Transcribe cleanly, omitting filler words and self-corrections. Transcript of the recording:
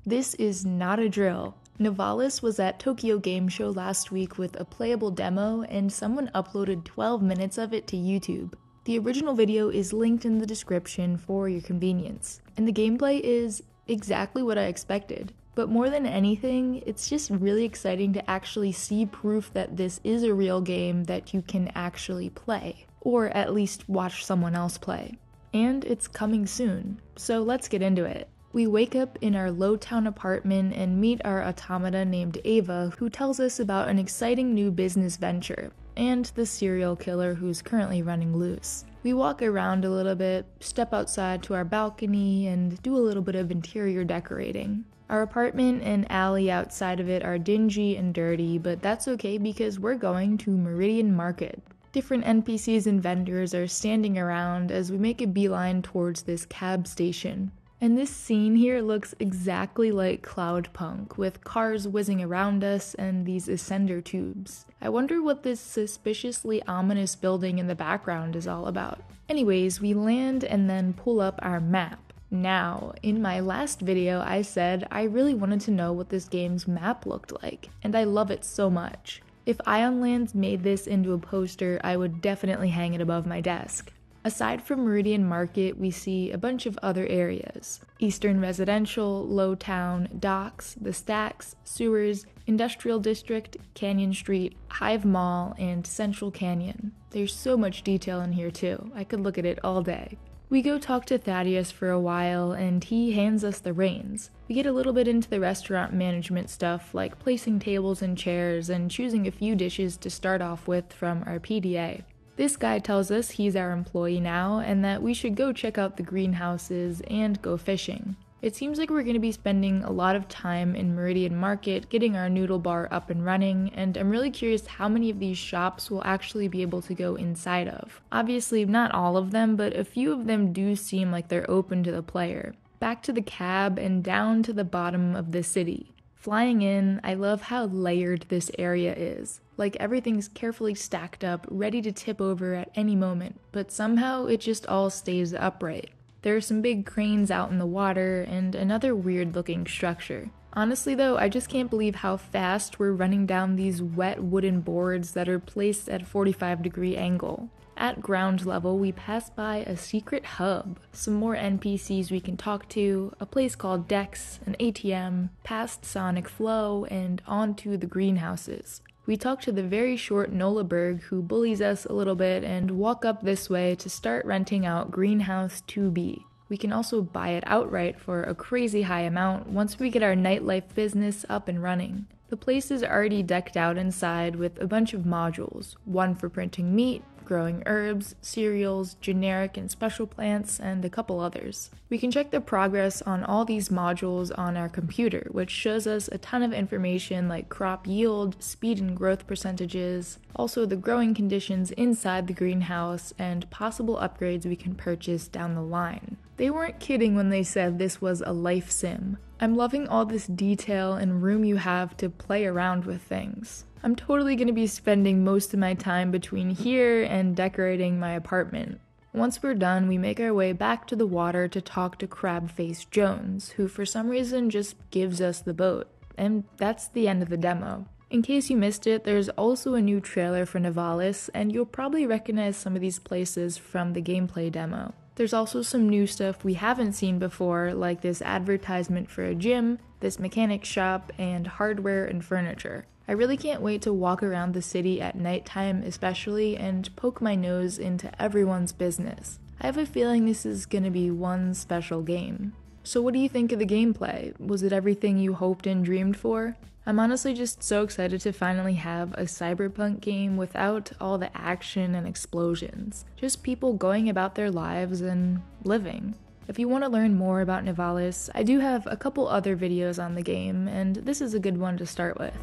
This is not a drill. Nivalis was at Tokyo Game Show last week with a playable demo, and someone uploaded 12 minutes of it to YouTube. The original video is linked in the description for your convenience, and the gameplay is exactly what I expected. But more than anything, it's just really exciting to actually see proof that this is a real game that you can actually play, or at least watch someone else play. And it's coming soon, so let's get into it. We wake up in our low-town apartment and meet our automata named Ava, who tells us about an exciting new business venture, and the serial killer who's currently running loose. We walk around a little bit, step outside to our balcony, and do a little bit of interior decorating. Our apartment and alley outside of it are dingy and dirty, but that's okay because we're going to Meridian Market. Different NPCs and vendors are standing around as we make a beeline towards this cab station. And this scene here looks exactly like Cloudpunk, with cars whizzing around us and these ascender tubes. I wonder what this suspiciously ominous building in the background is all about. Anyways, we land and then pull up our map. Now, in my last video I said I really wanted to know what this game's map looked like, and I love it so much. If Ionlands made this into a poster, I would definitely hang it above my desk. Aside from Meridian Market, we see a bunch of other areas. Eastern Residential, Lowtown, Docks, the Stacks, Sewers, Industrial District, Canyon Street, Hive Mall, and Central Canyon. There's so much detail in here too, I could look at it all day. We go talk to Thaddeus for a while, and he hands us the reins. We get a little bit into the restaurant management stuff, like placing tables and chairs and choosing a few dishes to start off with from our PDA. This guy tells us he's our employee now and that we should go check out the greenhouses and go fishing. It seems like we're going to be spending a lot of time in Meridian Market getting our noodle bar up and running, and I'm really curious how many of these shops we'll actually be able to go inside of. Obviously not all of them, but a few of them do seem like they're open to the player. Back to the cab and down to the bottom of the city. Flying in, I love how layered this area is. Like everything's carefully stacked up, ready to tip over at any moment, but somehow it just all stays upright. There are some big cranes out in the water and another weird looking structure. Honestly though, I just can't believe how fast we're running down these wet wooden boards that are placed at a 45-degree angle. At ground level, we pass by a secret hub, some more NPCs we can talk to, a place called Dex, an ATM, past Sonic Flow, and onto the greenhouses. We talk to the very short Nolaberg who bullies us a little bit and walk up this way to start renting out Greenhouse 2B. We can also buy it outright for a crazy high amount once we get our nightlife business up and running. The place is already decked out inside with a bunch of modules, one for printing meat, growing herbs, cereals, generic and special plants, and a couple others. We can check the progress on all these modules on our computer, which shows us a ton of information like crop yield, speed and growth percentages, also the growing conditions inside the greenhouse, and possible upgrades we can purchase down the line. They weren't kidding when they said this was a life sim. I'm loving all this detail and room you have to play around with things. I'm totally going to be spending most of my time between here and decorating my apartment. Once we're done, we make our way back to the water to talk to Crabface Jones, who for some reason just gives us the boat. And that's the end of the demo. In case you missed it, there's also a new trailer for Nivalis, and you'll probably recognize some of these places from the gameplay demo. There's also some new stuff we haven't seen before, like this advertisement for a gym, this mechanic shop, and hardware and furniture. I really can't wait to walk around the city at nighttime especially and poke my nose into everyone's business. I have a feeling this is gonna be one special game. So what do you think of the gameplay? Was it everything you hoped and dreamed for? I'm honestly just so excited to finally have a cyberpunk game without all the action and explosions. Just people going about their lives and living. If you want to learn more about Nivalis, I do have a couple other videos on the game, and this is a good one to start with.